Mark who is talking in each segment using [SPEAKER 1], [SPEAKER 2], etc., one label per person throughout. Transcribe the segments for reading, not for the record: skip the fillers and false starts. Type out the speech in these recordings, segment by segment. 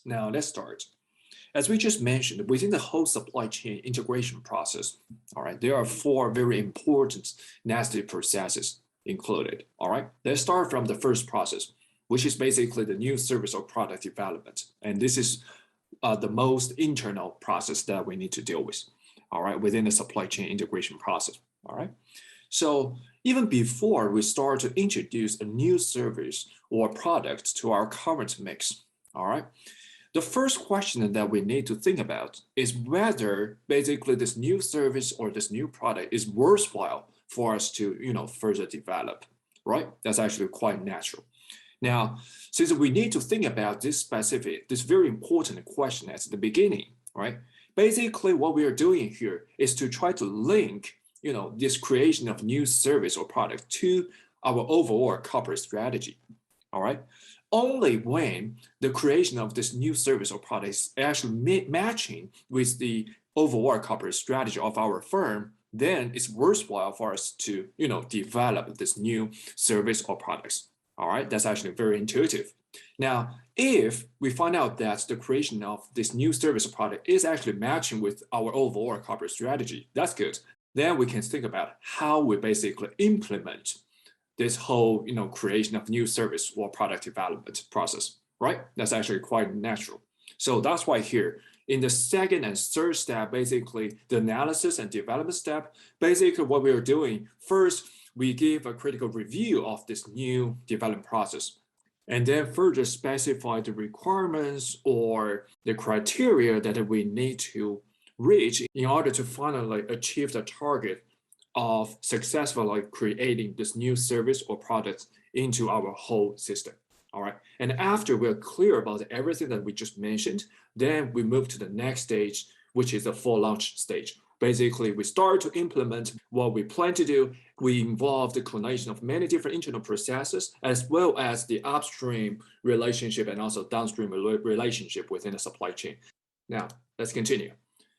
[SPEAKER 1] Now let's start. As we just mentioned, within the whole supply chain integration process, all right, there are four very important nested processes included. All right, let's start from the first process, which is basically the new service or product development. And this is the most internal process that we need to deal with, all right, within the supply chain integration process. All right. So even before we start to introduce a new service or product to our current mix, all right, the first question that we need to think about is whether basically this new service or this new product is worthwhile for us to, further develop, right? That's actually quite natural. Now, since we need to think about this very important question at the beginning, right? Basically, what we are doing here is to try to link, this creation of new service or product to our overall corporate strategy, all right? Only when the creation of this new service or product is actually matching with the overall corporate strategy of our firm, then it's worthwhile for us to, develop this new service or products. All right, that's actually very intuitive. Now, if we find out that the creation of this new service or product is actually matching with our overall corporate strategy, that's good. Then we can think about how we basically implement this whole creation of new service or product development process, right? That's actually quite natural. So that's why here in the second and third step, basically the analysis and development step, basically what we are doing first, we give a critical review of this new development process and then further specify the requirements or the criteria that we need to reach in order to finally achieve the target of successfully creating this new service or product into our whole system. All right. And after we're clear about everything that we just mentioned, then we move to the next stage, which is the full launch stage. Basically, we start to implement what we plan to do. We involve the coordination of many different internal processes, as well as the upstream relationship and also downstream relationship within the supply chain. Now, let's continue.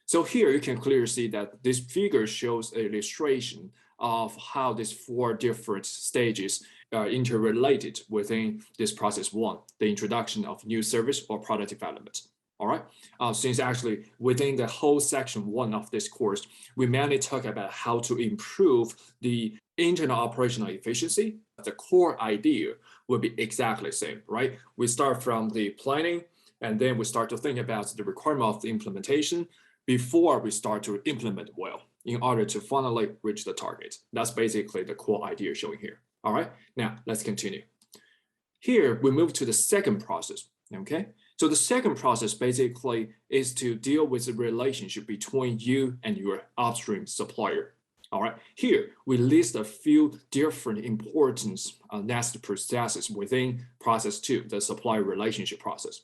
[SPEAKER 1] So here you can clearly see that this figure shows an illustration of how these four different stages are interrelated within this process one, the introduction of new service or product development. All right. Since actually within the whole section one of this course, we mainly talk about how to improve the internal operational efficiency. The core idea will be exactly the same, right? We start from the planning, and then we start to think about the requirement of the implementation before we start to implement well in order to finally reach the target. That's basically the core idea showing here. All right, now let's continue. Here we move to the second process, okay? So the second process basically is to deal with the relationship between you and your upstream supplier. All right, here we list a few different important nested processes within process two, the supplier relationship process.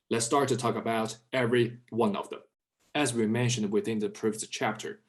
[SPEAKER 1] Let's start to talk about every one of them. As we mentioned within the previous chapter,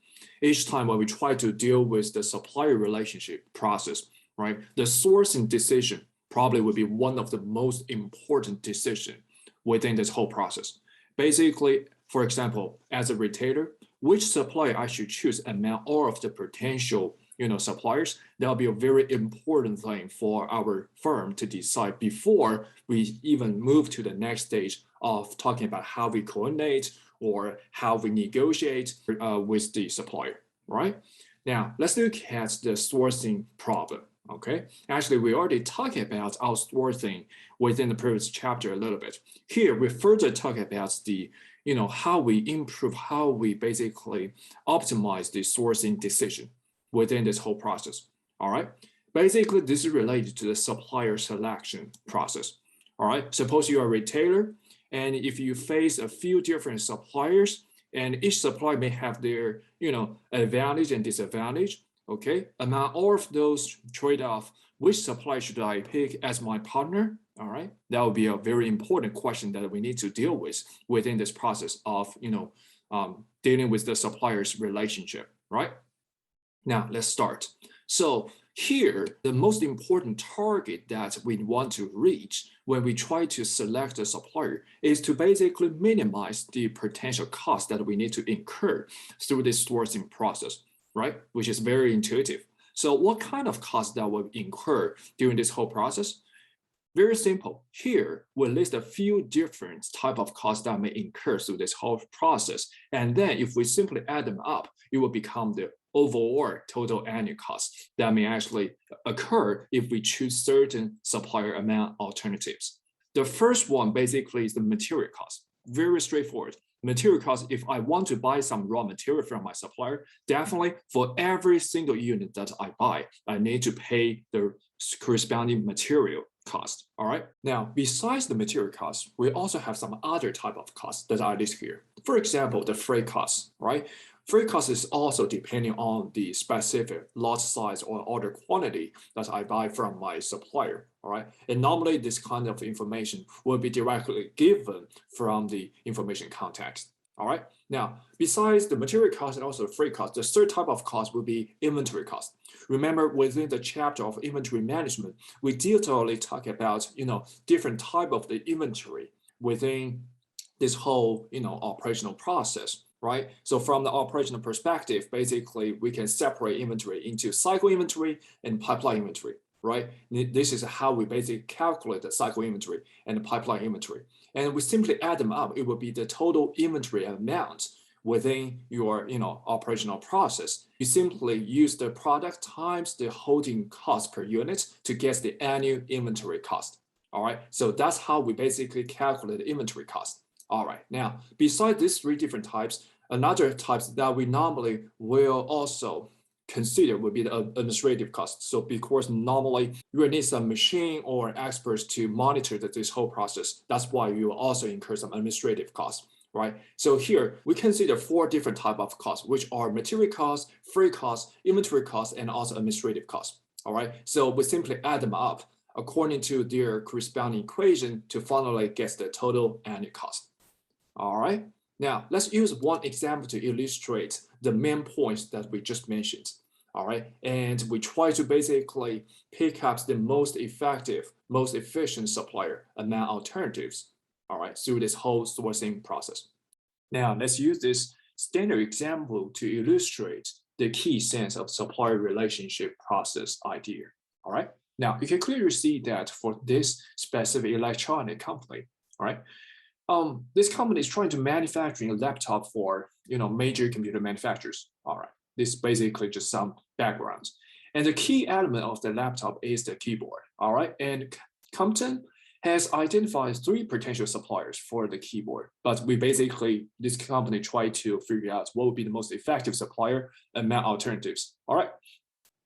[SPEAKER 1] each time when we try to deal with the supplier relationship process, right, the sourcing decision probably would be one of the most important decisions within this whole process. Basically, for example, as a retailer, which supplier I should choose among all of the potential suppliers, that'll be a very important thing for our firm to decide before we even move to the next stage of talking about how we coordinate or how we negotiate with the supplier, right? Now, let's look at the sourcing problem, okay? Actually, we already talked about outsourcing within the previous chapter a little bit. Here, we further talk about the, how we improve, how we basically optimize the sourcing decision within this whole process, all right? Basically, this is related to the supplier selection process, all right? Suppose you are a retailer, and if you face a few different suppliers, and each supplier may have their, advantage and disadvantage, okay? Among all of those trade-off, which supplier should I pick as my partner? All right, that would be a very important question that we need to deal with within this process of, dealing with the supplier's relationship, right? Now, let's start. So here, the most important target that we want to reach when we try to select a supplier is to basically minimize the potential cost that we need to incur through this sourcing process, right? Which is very intuitive. So what kind of cost that will incur during this whole process? Very simple. Here, we list a few different type of costs that may incur through this whole process. And then if we simply add them up, it will become the overall total annual cost that may actually occur if we choose certain supplier amount alternatives. The first one basically is the material cost. Very straightforward. Material cost, if I want to buy some raw material from my supplier, definitely for every single unit that I buy, I need to pay the corresponding material cost. All right. Now, besides the material cost, we also have some other type of costs that I list here. For example, the freight cost, right? Freight cost is also depending on the specific lot size or order quantity that I buy from my supplier. All right. And normally this kind of information will be directly given from the information context. All right. Now, besides the material cost and also the freight cost, the third type of cost will be inventory cost. Remember, within the chapter of inventory management, we detailedly talk about, different type of the inventory within this whole, operational process, right? So from the operational perspective, basically, we can separate inventory into cycle inventory and pipeline inventory, right? This is how we basically calculate the cycle inventory and the pipeline inventory. And we simply add them up. It will be the total inventory amount within your operational process. You simply use the product times the holding cost per unit to get the annual inventory cost. All right, so that's how we basically calculate the inventory cost. All right, now besides these three different types, another types that we normally will also consider would be the administrative cost. So because normally you will need some machine or experts to monitor this whole process. That's why you will also incur some administrative costs, right? So here we consider four different type of costs, which are material costs, freight costs, inventory costs, and also administrative costs. All right. So we simply add them up according to their corresponding equation to finally get the total annual cost. All right. Now let's use one example to illustrate the main points that we just mentioned. All right. And we try to basically pick up the most effective, most efficient supplier among alternatives. All right, through this whole sourcing process. Now let's use this standard example to illustrate the key sense of supplier relationship process idea. All right. Now you can clearly see that for this specific electronic company, all right, this company is trying to manufacture a laptop for major computer manufacturers. All right, this is basically just some backgrounds. And the key element of the laptop is the keyboard. All right, and Compton has identified three potential suppliers for the keyboard, but this company tried to figure out what would be the most effective supplier among alternatives. All right.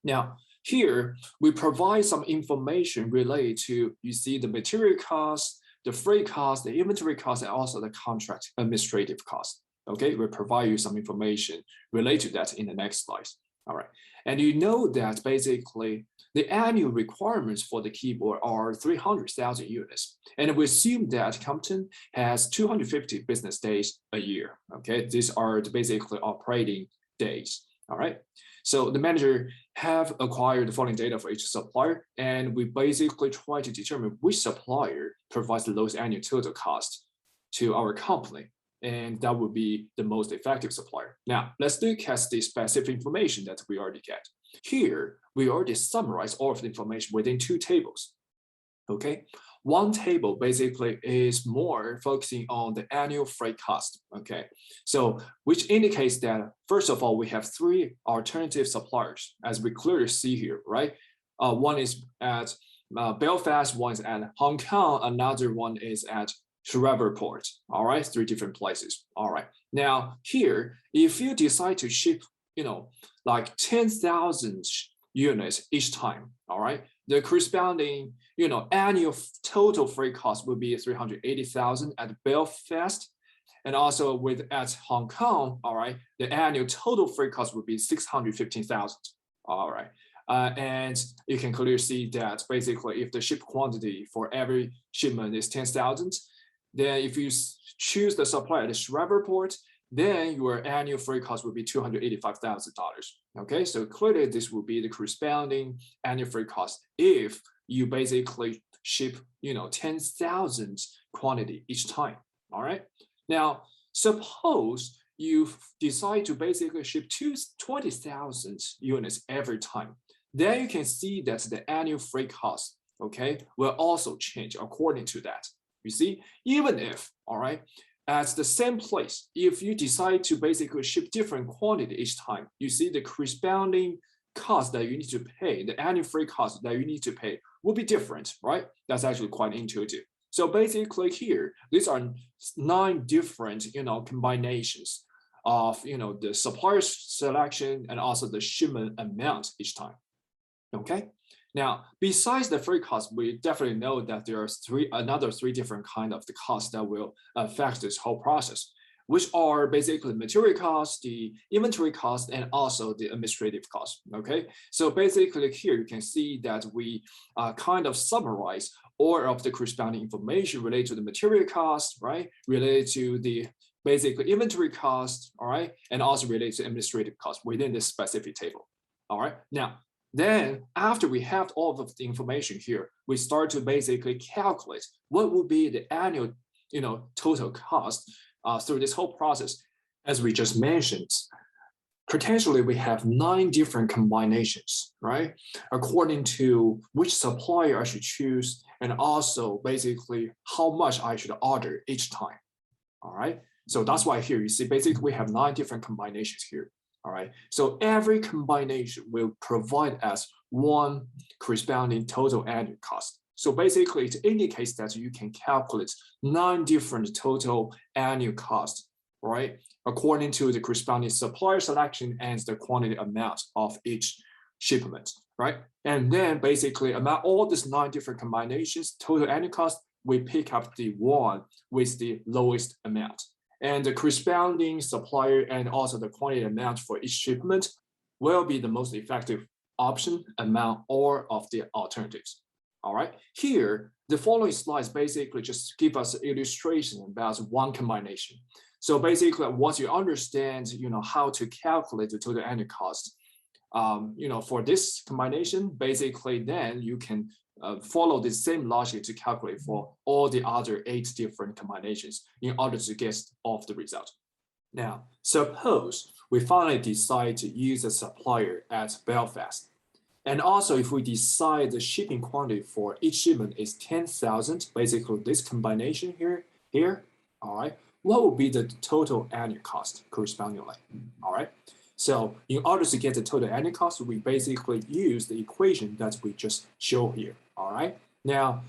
[SPEAKER 1] Now, here we provide some information related to, you see, the material cost, the freight cost, the inventory cost, and also the contract administrative cost. Okay, we provide you some information related to that in the next slide. All right, and you know that basically the annual requirements for the keyboard are 300,000 units. And we assume that Compton has 250 business days a year. Okay, these are the basically operating days. All right. So the manager have acquired the following data for each supplier, and we basically try to determine which supplier provides the lowest annual total cost to our company, and that would be the most effective supplier. Now, let's look at the specific information that we already get. Here, we already summarize all of the information within two tables. Okay, one table basically is more focusing on the annual freight cost. Okay, so which indicates that first of all, we have three alternative suppliers, as we clearly see here, right? One is at Belfast, one is at Hong Kong, another one is at Shreveport. All right, three different places. All right, now here, if you decide to ship, like 10,000 units each time, all right, the corresponding, annual total freight cost will be 380,000 at Belfast, and also at Hong Kong, all right, the annual total freight cost would be 615,000. All right, and you can clearly see that basically if the ship quantity for every shipment is 10,000, then if you choose the supplier at Shreveport, then your annual freight cost would be $285,000. Okay, so clearly this will be the corresponding annual freight cost if you basically ship, 10,000 quantity each time. All right. Now, suppose you decide to basically ship 20,000 units every time. Then you can see that the annual freight cost okay, will also change according to that. You see, even if, all right, at the same place, if you decide to basically ship different quantity each time, you see the corresponding cost that you need to pay, the annual freight cost that you need to pay will be different, right? That's actually quite intuitive. So basically here, these are 9 different, combinations of, the supplier selection and also the shipment amount each time, okay? Now, besides the freight cost, we definitely know that there are another three different kind of the costs that will affect this whole process, which are basically material cost, the inventory cost, and also the administrative cost. Okay, so basically here you can see that we kind of summarize all of the corresponding information related to the material cost, right? Related to the basically inventory cost, all right, and also related to administrative cost within this specific table. All right, now then after we have all of the information here, we start to basically calculate what will be the annual, total cost through this whole process. As we just mentioned, potentially we have 9 different combinations, right? According to which supplier I should choose, and also basically how much I should order each time. All right. So that's why here you see basically we have 9 different combinations here. All right, so every combination will provide us one corresponding total annual cost. So basically it indicates that you can calculate 9 different total annual costs, right? According to the corresponding supplier selection and the quantity amount of each shipment, right? And then basically among all these 9 different combinations, total annual cost, we pick up the one with the lowest amount. And the corresponding supplier and also the quantity amount for each shipment will be the most effective option among all of the alternatives. All right, here, the following slides basically just give us an illustration about one combination. So basically, once you understand, how to calculate the total annual cost, for this combination, basically then you can follow the same logic to calculate for all the other 8 different combinations in order to get off the result. Now, suppose we finally decide to use a supplier at Belfast. And also, if we decide the shipping quantity for each shipment is 10,000, basically this combination here, all right, what will be the total annual cost correspondingly, all right? So in order to get the total annual cost, we basically use the equation that we just show here, all right? Now,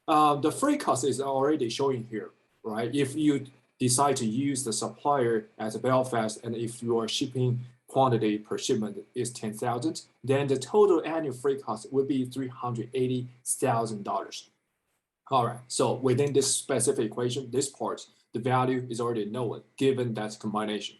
[SPEAKER 1] the freight cost is already showing here, right? If you decide to use the supplier at Belfast, and if your shipping quantity per shipment is 10,000, then the total annual freight cost would be $380,000. All right, so within this specific equation, this part, the value is already known given that combination.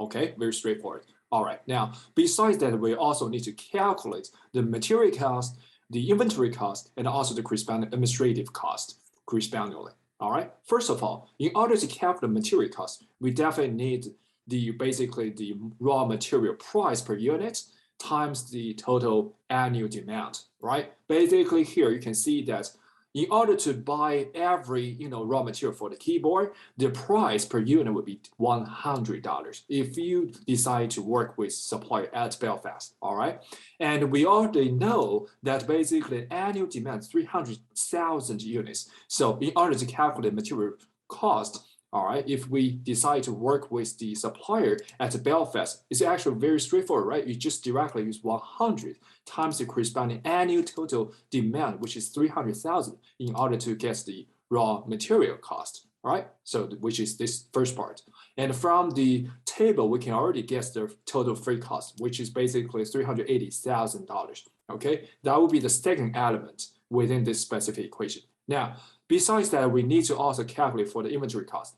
[SPEAKER 1] Okay, very straightforward. All right, now, besides that, we also need to calculate the material cost, the inventory cost, and also the corresponding administrative cost correspondingly. All right, first of all, in order to calculate material cost, we definitely need basically the raw material price per unit times the total annual demand, right? Basically here you can see that in order to buy every raw material for the keyboard, the price per unit would be $100 if you decide to work with supplier at Belfast, all right? And we already know that basically annual demand is 300,000 units. So in order to calculate material cost, all right, if we decide to work with the supplier at Belfast, it's actually very straightforward, right? You just directly use 100 times the corresponding annual total demand, which is 300,000, in order to get the raw material cost, right? So which is this first part. And from the table, we can already guess the total freight cost, which is basically $380,000, okay? That would be the second element within this specific equation. Now, besides that, we need to also calculate for the inventory cost.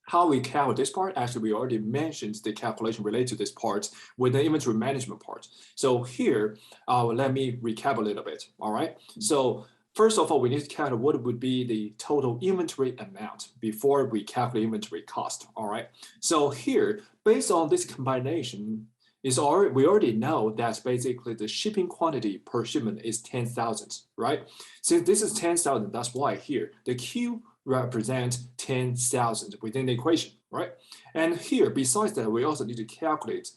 [SPEAKER 1] How we calculate this part, actually, we already mentioned the calculation related to this part with the inventory management part. So here, let me recap a little bit, all right? So first of all, we need to calculate what would be the total inventory amount before we calculate inventory cost, all right? So here, based on this combination, we already know that basically the shipping quantity per shipment is 10,000, right? Since this is 10,000, that's why here, the Q represent 10,000 within the equation, right? And here, besides that, we also need to calculate,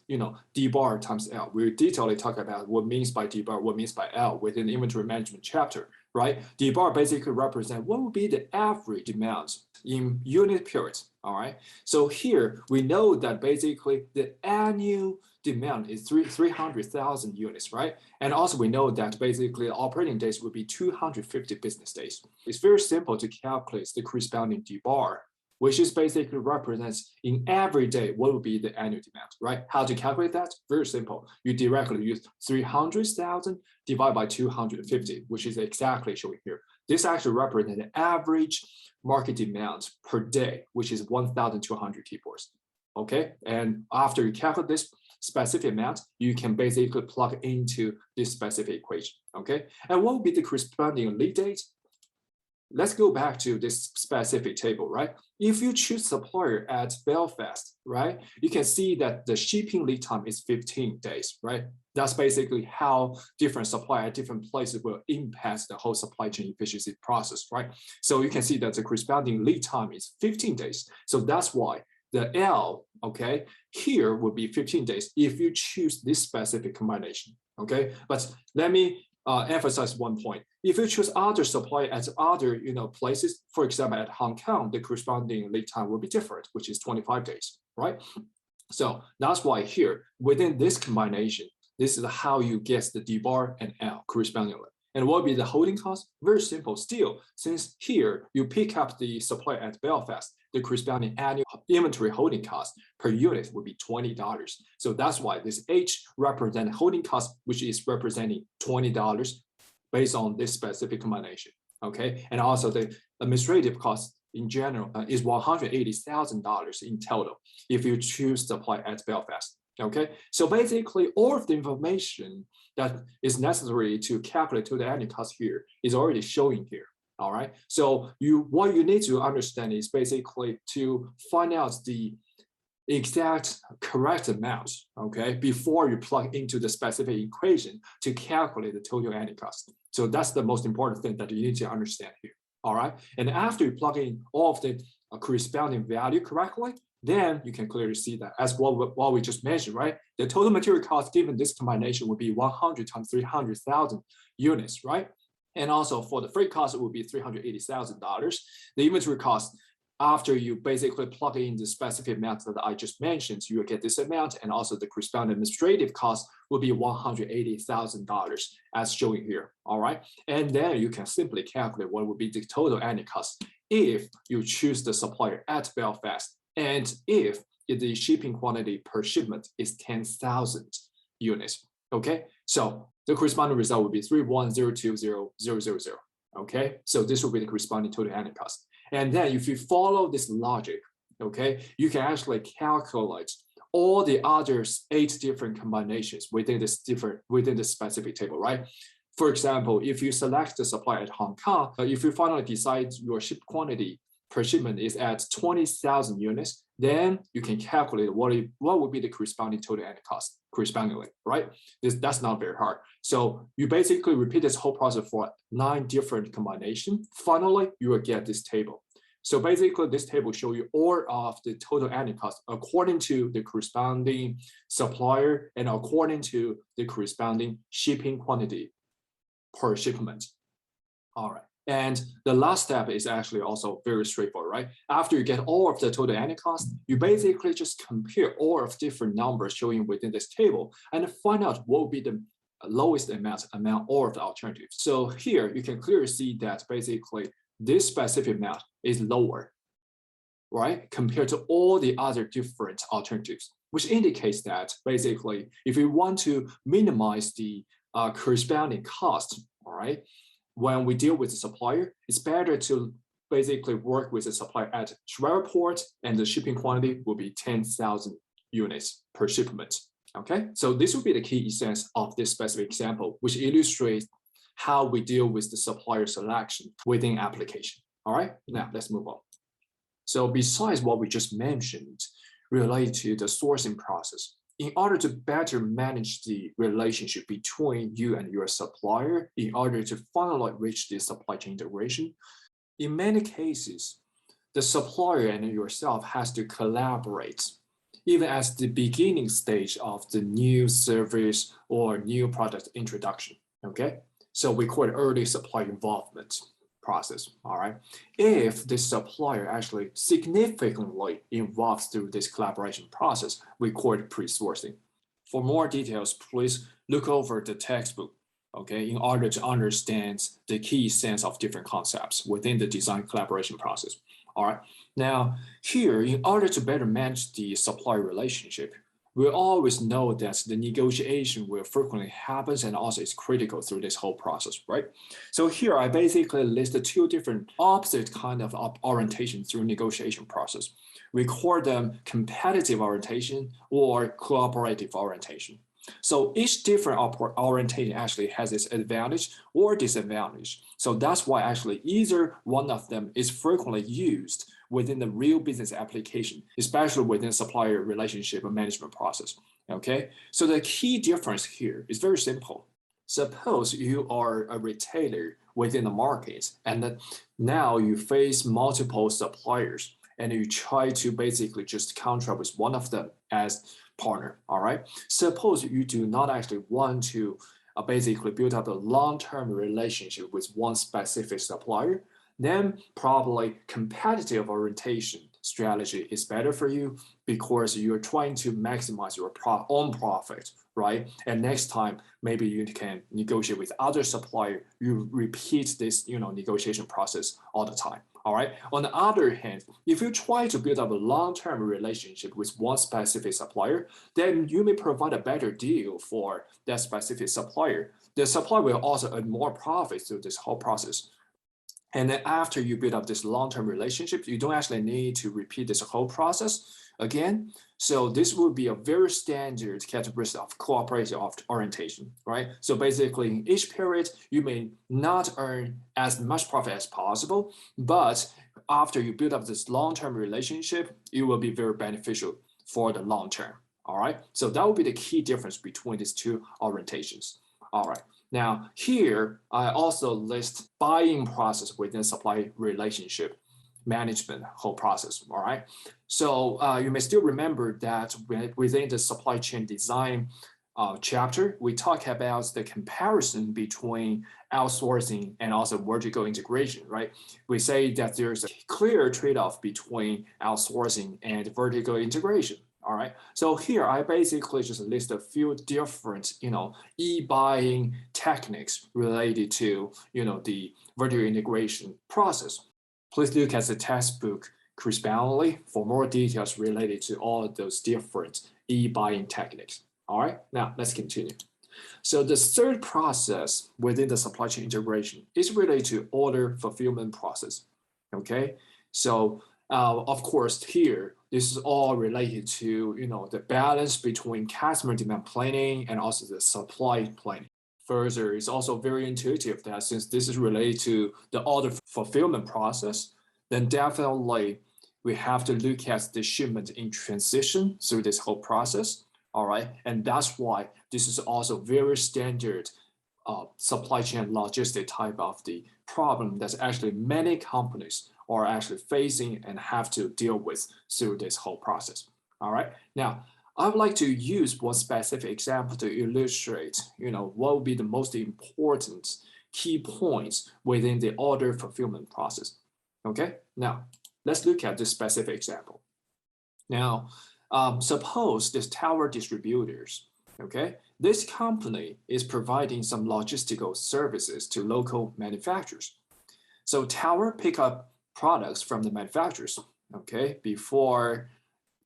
[SPEAKER 1] D bar times L. We detailedly talk about what means by D bar, what means by L within the inventory management chapter, right? D bar basically represent what would be the average demand in unit periods, all right? So here we know that basically the annual demand is 300,000 units, right? And also we know that basically operating days would be 250 business days. It's very simple to calculate the corresponding D bar, which is basically represents in every day what would be the annual demand, right? How to calculate that? Very simple. You directly use 300,000 divided by 250, which is exactly showing here. This actually represents the average market demand per day, which is 1,200 keyboards. Okay, and after you calculate this specific amount, you can basically plug into this specific equation. Okay, and what would be the corresponding lead date? Let's go back to this specific table, right? If you choose supplier at Belfast, right, you can see that the shipping lead time is 15 days, right? That's basically how different supplier at different places will impact the whole supply chain efficiency process, right? So you can see that the corresponding lead time is 15 days. So that's why the L, okay, here will be 15 days if you choose this specific combination, okay? But let me emphasize one point. If you choose other supply at other places, for example, at Hong Kong, the corresponding lead time will be different, which is 25 days, right? So that's why here, within this combination, this is how you get the D bar and L correspondingly. And what will be the holding cost? Very simple. Still, since here you pick up the supply at Belfast, the corresponding annual inventory holding cost per unit would be $20. So that's why this H represents holding cost, which is representing $20 based on this specific combination. Okay, and also the administrative cost in general is $180,000 in total if you choose supply at Belfast. Okay, so basically all of the information that is necessary to calculate total annual cost here is already showing here. All right, so what you need to understand is basically to find out the exact correct amount, okay, before you plug into the specific equation to calculate the total annual cost. So that's the most important thing that you need to understand here. All right, and after you plug in all of the corresponding value correctly, then you can clearly see that as what we just mentioned, right? The total material cost given this combination would be 100 times 300,000 units, right? And also for the freight cost, it would be $380,000. The inventory cost, after you basically plug in the specific amount that I just mentioned, you will get this amount, and also the corresponding administrative cost will be $180,000 as shown here, all right? And then you can simply calculate what would be the total annual cost if you choose the supplier at Belfast, and if the shipping quantity per shipment is 10,000 units, okay? So the corresponding result would be 3102000, okay? So this will be the corresponding total annual cost. And then if you follow this logic, okay, you can actually calculate all the other 8 different combinations within this specific table, right? For example, if you select the supplier at Hong Kong, if you finally decide your ship quantity per shipment is at 20,000 units, then you can calculate what would be the corresponding total annual cost correspondingly, right? That's not very hard. So you basically repeat this whole process for 9 different combinations. Finally, you will get this table. So basically, this table shows you all of the total annual cost according to the corresponding supplier and according to the corresponding shipping quantity per shipment. All right. And the last step is actually also very straightforward, right? After you get all of the total annual cost, you basically just compare all of different numbers showing within this table and find out what will be the lowest amount among all of the alternatives. So here you can clearly see that basically this specific amount is lower, right? Compared to all the other different alternatives, which indicates that basically if you want to minimize the corresponding cost, all right, when we deal with the supplier, it's better to basically work with the supplier at Shreveport, and the shipping quantity will be 10,000 units per shipment. Okay, so this will be the key essence of this specific example, which illustrates how we deal with the supplier selection within application. All right, now let's move on. So besides what we just mentioned related to the sourcing process, in order to better manage the relationship between you and your supplier, in order to finally reach the supply chain integration, in many cases, the supplier and yourself has to collaborate, even at the beginning stage of the new service or new product introduction, okay? So we call it early supply involvement process, all right? If the supplier actually significantly involves through this collaboration process, we call it pre-sourcing. For more details, please look over the textbook, okay, in order to understand the key sense of different concepts within the design collaboration process, all right? Now, here, in order to better manage the supplier relationship, we always know that the negotiation will frequently happens and also is critical through this whole process, right? So here I basically listed two different opposite kind of orientation through negotiation process. We call them competitive orientation or cooperative orientation. So each different orientation actually has its advantage or disadvantage. So that's why actually either one of them is frequently used within the real business application, especially within supplier relationship management process. Okay, so the key difference here is very simple. Suppose you are a retailer within the market and now you face multiple suppliers and you try to basically just contract with one of them as partner, all right? Suppose you do not actually want to basically build up a long-term relationship with one specific supplier, then probably competitive orientation strategy is better for you because you're trying to maximize your own profit, right? And next time, maybe you can negotiate with other supplier. You repeat this, negotiation process all the time. All right. On the other hand, if you try to build up a long-term relationship with one specific supplier, then you may provide a better deal for that specific supplier. The supplier will also earn more profit through this whole process. And then after you build up this long-term relationship, you don't actually need to repeat this whole process again. So this would be a very standard characteristic of cooperative orientation, right? So basically in each period, you may not earn as much profit as possible, but after you build up this long-term relationship, it will be very beneficial for the long term, all right? So that would be the key difference between these two orientations, all right? Now here, I also list buying process within supply relationship management whole process, all right? So you may still remember that within the supply chain design chapter, we talk about the comparison between outsourcing and also vertical integration, right? We say that there's a clear trade-off between outsourcing and vertical integration. All right. So here I basically just list a few different, e-buying techniques related to, the vertical integration process. Please look at the textbook correspondingly for more details related to all of those different e-buying techniques. All right. Now let's continue. So the third process within the supply chain integration is related to order fulfillment process. Okay. So of course, here, this is all related to, the balance between customer demand planning and also the supply planning. Further, it's also very intuitive that since this is related to the order fulfillment process, then definitely we have to look at the shipment in transition through this whole process, all right? And that's why this is also very standard supply chain logistic type of the problem that actually many companies are actually facing and have to deal with through this whole process. All right. Now, I would like to use one specific example to illustrate, what would be the most important key points within the order fulfillment process. Okay. Now, let's look at this specific example. Now, suppose this tower distributors, okay, this company is providing some logistical services to local manufacturers. So tower pick up products from the manufacturers, okay, before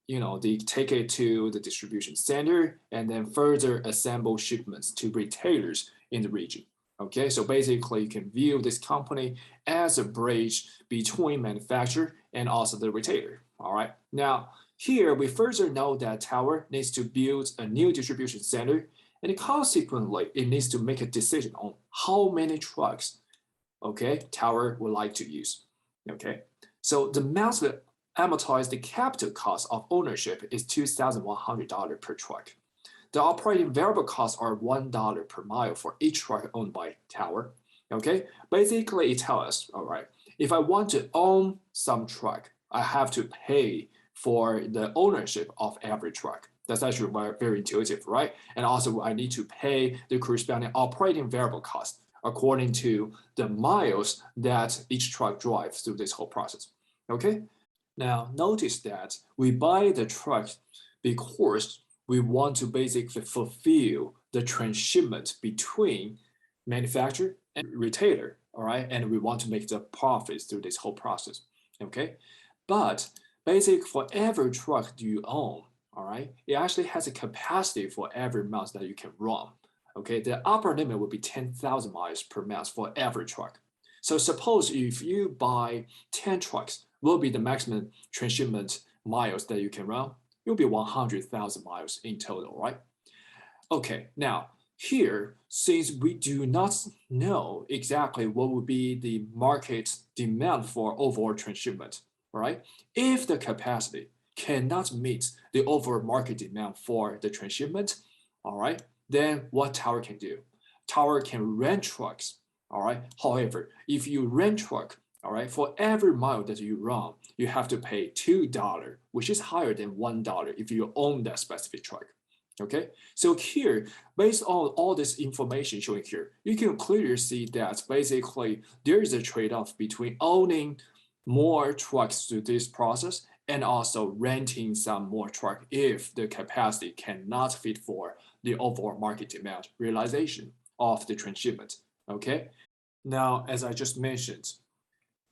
[SPEAKER 1] they take it to the distribution center and then further assemble shipments to retailers in the region. Okay, so basically you can view this company as a bridge between manufacturer and also the retailer. All right, now here we further know that tower needs to build a new distribution center, and consequently it needs to make a decision on how many trucks, okay, tower would like to use. Okay, so the monthly amortized capital cost of ownership is $2,100 per truck. The operating variable costs are $1 per mile for each truck owned by tower. Okay, basically it tells us, all right, if I want to own some truck, I have to pay for the ownership of every truck. That's actually very intuitive, right? And also I need to pay the corresponding operating variable cost according to the miles that each truck drives through this whole process. Okay. Now notice that we buy the truck because we want to basically fulfill the transshipment between manufacturer and retailer, all right? And we want to make the profits through this whole process, okay? But basically for every truck you own, all right, it actually has a capacity for every month that you can run, okay? The upper limit would be 10,000 miles per month for every truck. So suppose if you buy 10 trucks, will be the maximum transshipment miles that you can run. It will be 100,000 miles in total, right? Okay, now here, since we do not know exactly what would be the market demand for overall transshipment, right? If the capacity cannot meet the overall market demand for the transshipment, all right, then what Tower can do? Tower can rent trucks, all right? However, if you rent truck, all right, for every mile that you run, you have to pay $2, which is higher than $1 if you own that specific truck. Okay, so here, based on all this information showing here, you can clearly see that basically there is a trade-off between owning more trucks through this process and also renting some more truck if the capacity cannot fit for the overall market demand realization of the transshipment. Okay, now as I just mentioned,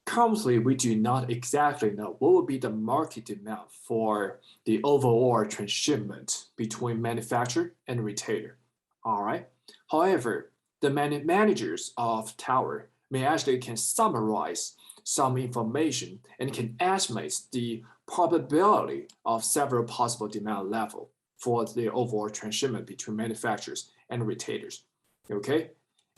[SPEAKER 1] currently, we do not exactly know what will be the market demand for the overall transshipment between manufacturer and retailer. All right. However, the managers of Tower may actually can summarize some information and can estimate the probability of several possible demand level for the overall transshipment between manufacturers and retailers. Okay.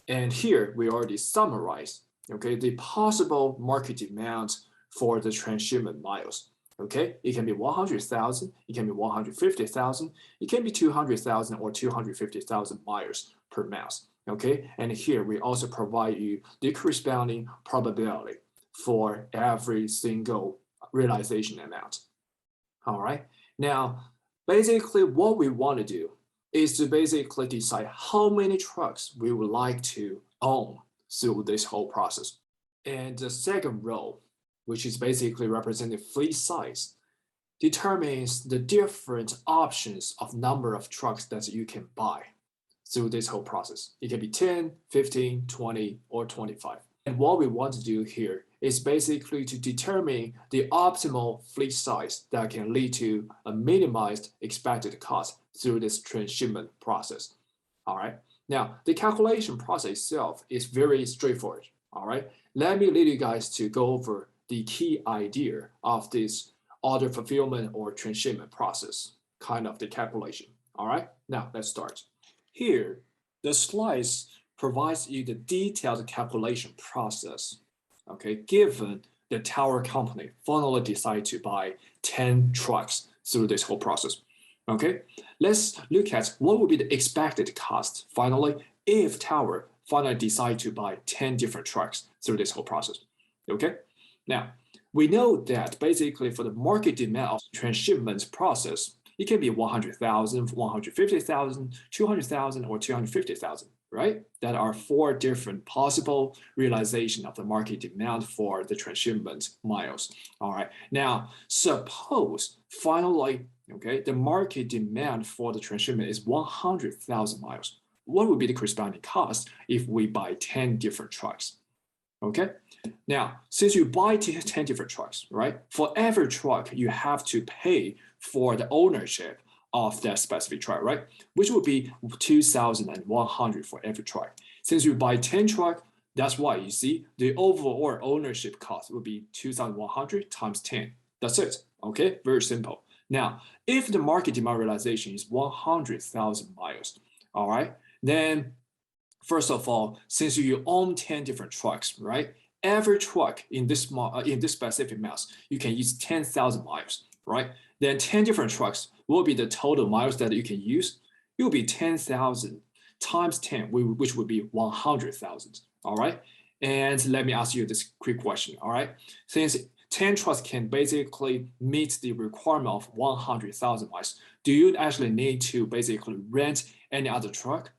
[SPEAKER 1] And here we already summarize, okay, the possible market demand for the transshipment miles. Okay, it can be 100,000, it can be 150,000, it can be 200,000 or 250,000 miles per month. Okay, and here we also provide you the corresponding probability for every single realization amount. All right, now basically what we want to do is to basically decide how many trucks we would like to own through this whole process. And the second row, which is basically representing fleet size, determines the different options of number of trucks that you can buy through this whole process. It can be 10, 15, 20, or 25. And what we want to do here is basically to determine the optimal fleet size that can lead to a minimized expected cost through this transshipment process. All right. Now, the calculation process itself is very straightforward. All right. Let me lead you guys to go over the key idea of this order fulfillment or transshipment process, kind of the calculation. All right. Now, let's start. Here, the slides provides you the detailed calculation process, okay, given the Tower company finally decide to buy 10 trucks through this whole process. Okay, let's look at what would be the expected cost finally if Tower finally decide to buy 10 different trucks through this whole process. Okay, now we know that basically for the market demand of transshipment process, it can be 100,000, 150,000, 200,000, or 250,000. Right? That are 4 different possible realization of the market demand for the transshipment miles. All right. Now, suppose finally, okay, the market demand for the transshipment is 100,000 miles. What would be the corresponding cost if we buy 10 different trucks? Okay. Now, since you buy 10 different trucks, right? For every truck, you have to pay for the ownership of that specific truck, right? Which would be 2,100 for every truck. Since you buy 10 truck, that's why you see the overall ownership cost would be 2,100 times 10. That's it. Okay, very simple. Now, if the market demand realization is 100,000 miles, all right, then first of all, since you own 10 different trucks, right? Every truck in this specific month, you can use 10,000 miles, right? Then 10 different trucks will be the total miles that you can use. It will be 10,000 times 10, which would be 100,000. All right. And let me ask you this quick question. All right. Since 10 trucks can basically meet the requirement of 100,000 miles, do you actually need to basically rent any other truck?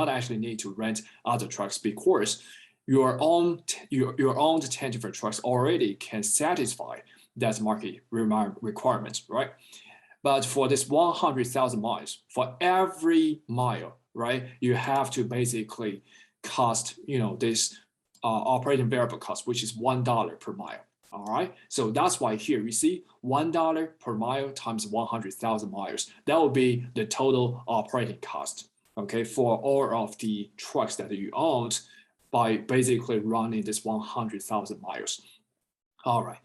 [SPEAKER 1] actually need to rent other trucks because your own 10 different trucks already can satisfy that market requirements, right? But for this 100,000 miles, for every mile, right, you have to basically cost, this operating variable cost, which is $1 per mile. All right, so that's why here you see $1 per mile times 100,000 miles. That will be the total operating cost, okay, for all of the trucks that you owned by basically running this 100,000 miles. All right,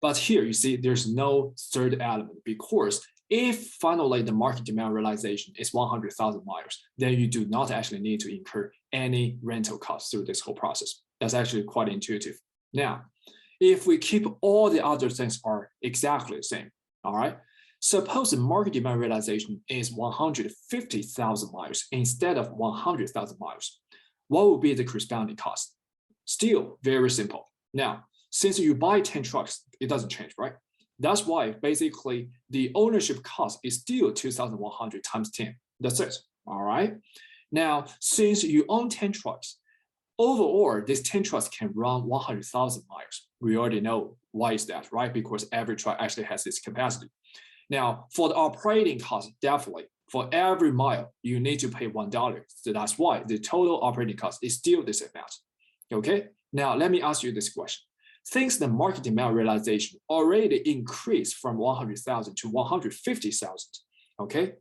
[SPEAKER 1] but here you see there's no third element because if finally the market demand realization is 100,000 miles, then you do not actually need to incur any rental costs through this whole process. That's actually quite intuitive. Now, if we keep all the other things are exactly the same, all right? Suppose the market demand realization is 150,000 miles instead of 100,000 miles. What would be the corresponding cost? Still very simple. Now, since you buy 10 trucks, it doesn't change, right? That's why basically the ownership cost is still 2,100 times 10. That's it, all right? Now, since you own 10 trucks, overall, these 10 trucks can run 100,000 miles. We already know why is that, right? Because every truck actually has this capacity. Now, for the operating cost, definitely, for every mile, you need to pay $1. So that's why the total operating cost is still this amount, okay? Now, let me ask you this question. Since the market demand realization already increased from 100,000 to 150,000, okay?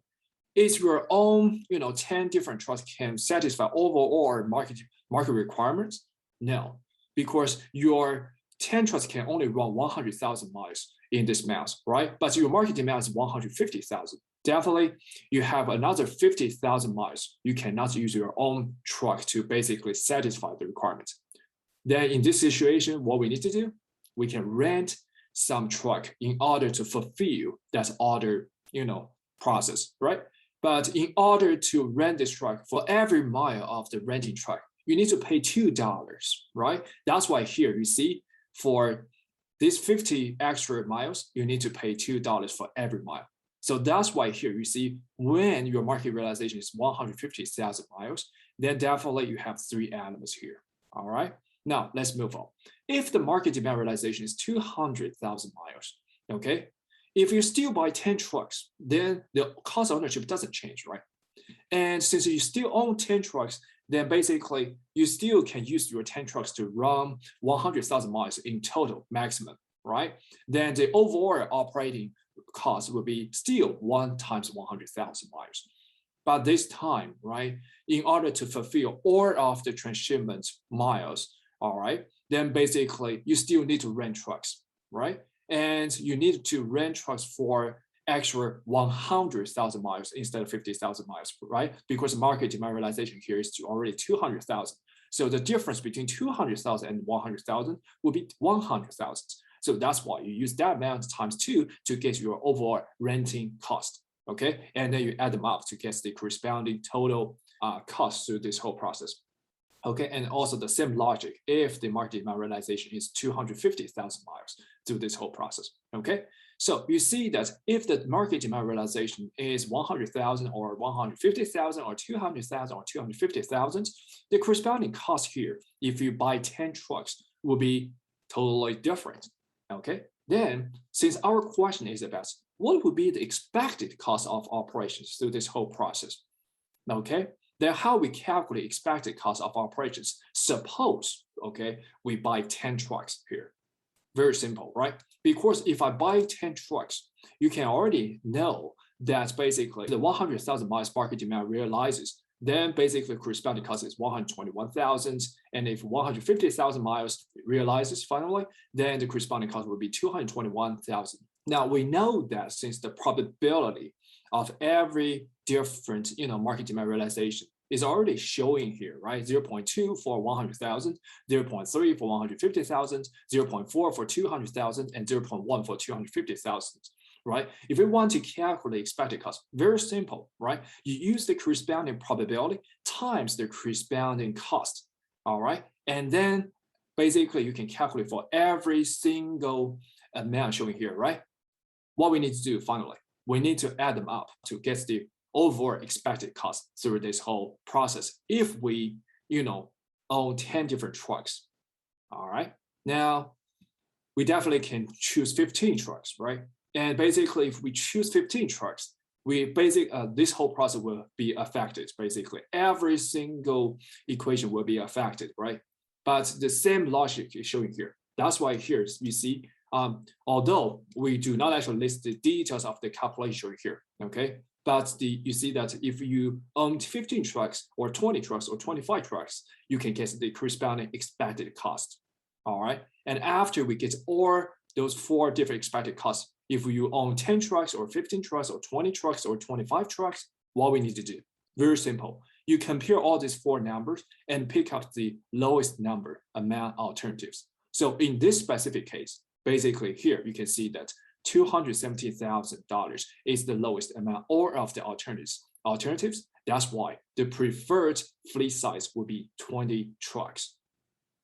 [SPEAKER 1] Is your own, 10 different trucks can satisfy overall market requirements? No, because your 10 trucks can only run 100,000 miles in this month, right? But your market demand is 150,000. Definitely, you have another 50,000 miles. You cannot use your own truck to basically satisfy the requirements. Then in this situation, what we need to do, we can rent some truck in order to fulfill that order, process, right? But in order to rent this truck, for every mile of the renting truck, you need to pay $2, right? That's why here you see for these 50 extra miles, you need to pay $2 for every mile. So that's why here you see when your market realization is 150,000 miles, then definitely you have three elements here, all right? Now let's move on. If the market demand realization is 200,000 miles, okay? If you still buy 10 trucks, then the cost of ownership doesn't change, right? And since you still own 10 trucks, then basically you still can use your 10 trucks to run 100,000 miles in total maximum, right? Then the overall operating cost will be still 1 times 100,000 miles. But this time, right, in order to fulfill all of the transshipment miles, all right, then basically you still need to rent trucks, right? And you need to rent trucks for extra 100,000 miles instead of 50,000 miles, right? Because market demand realization here is already 200,000. So the difference between 200,000 and 100,000 will be 100,000. So that's why you use that amount times 2 to get your overall renting cost, okay? And then you add them up to get the corresponding total cost through this whole process. Okay, and also the same logic if the market demand realization is 250,000 miles through this whole process. Okay, so you see that if the market demand realization is 100,000 or 150,000 or 200,000 or 250,000, the corresponding cost here, if you buy 10 trucks, will be totally different. Okay, then since our question is about what would be the expected cost of operations through this whole process, okay, then how we calculate expected cost of operations? Suppose, okay, we buy 10 trucks here. Very simple, right? Because if I buy 10 trucks, you can already know that basically the 100,000 miles market demand realizes, then basically corresponding cost is 121,000. And if 150,000 miles realizes finally, then the corresponding cost will be 221,000. Now we know that since the probability of every different, market demand realization is already showing here, right? 0.2 for 100,000, 0.3 for 150,000, 0.4 for 200,000, and 0.1 for 250,000, right? If we want to calculate expected cost, very simple, right? You use the corresponding probability times the corresponding cost, all right? And then basically you can calculate for every single amount showing here, right? What we need to do finally, we need to add them up to get the overall expected cost through this whole process if we, own 10 different trucks. All right. Now, we definitely can choose 15 trucks, right? And basically, if we choose 15 trucks, this whole process will be affected. Basically, every single equation will be affected, right? But the same logic is showing here. That's why here you see, although we do not actually list the details of the calculation here, okay? But you see that if you own 15 trucks or 20 trucks or 25 trucks, you can get the corresponding expected cost. All right. And after we get all those 4 different expected costs, if you own 10 trucks or 15 trucks or 20 trucks or 25 trucks, what we need to do, very simple. You compare all these 4 numbers and pick up the lowest number among alternatives. So in this specific case, basically here you can see that $217,000 is the lowest among all of the alternatives. That's why the preferred fleet size will be 20 trucks.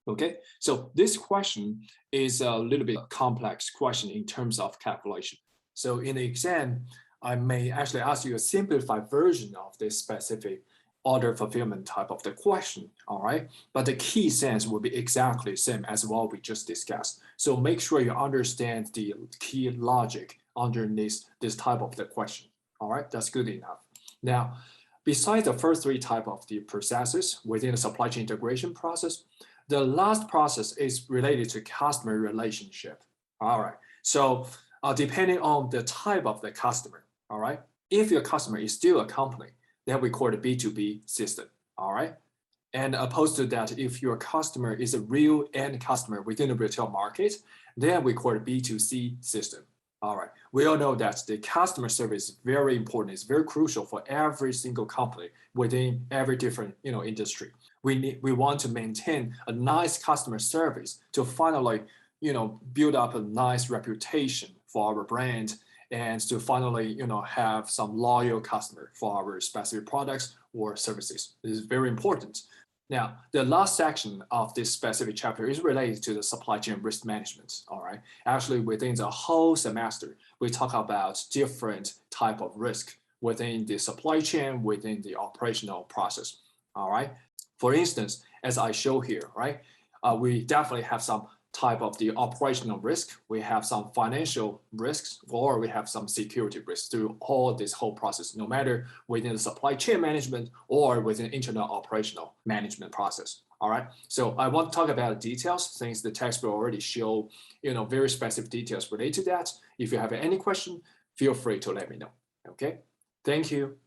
[SPEAKER 1] Okay, so this question is a little bit complex question in terms of calculation. So in the exam, I may actually ask you a simplified version of this specific order fulfillment type of the question, all right? But the key sense will be exactly the same as what we just discussed. So make sure you understand the key logic underneath this type of the question, all right? That's good enough. Now, besides the first 3 type of the processes within the supply chain integration process, the last process is related to customer relationship. All right. So depending on the type of the customer, all right, if your customer is still a company, then we call it a B2B system. All right. And opposed to that, if your customer is a real end customer within the retail market, then we call it a B2C system. All right. We all know that the customer service is very important. It's very crucial for every single company within every different industry. We want to maintain a nice customer service to finally build up a nice reputation for our brand and to finally have some loyal customer for our specific products or services. This is very important. Now, the last section of this specific chapter is related to the supply chain risk management, all right? Actually, within the whole semester, we talk about different type of risk within the supply chain, within the operational process, all right? For instance, as I show here, right, we definitely have some type of the operational risk, we have some financial risks, or we have some security risks through all this whole process, no matter within the supply chain management or within internal operational management process. All right. So I want to talk about details since the textbook already show, very specific details related to that. If you have any question, feel free to let me know. Okay. Thank you.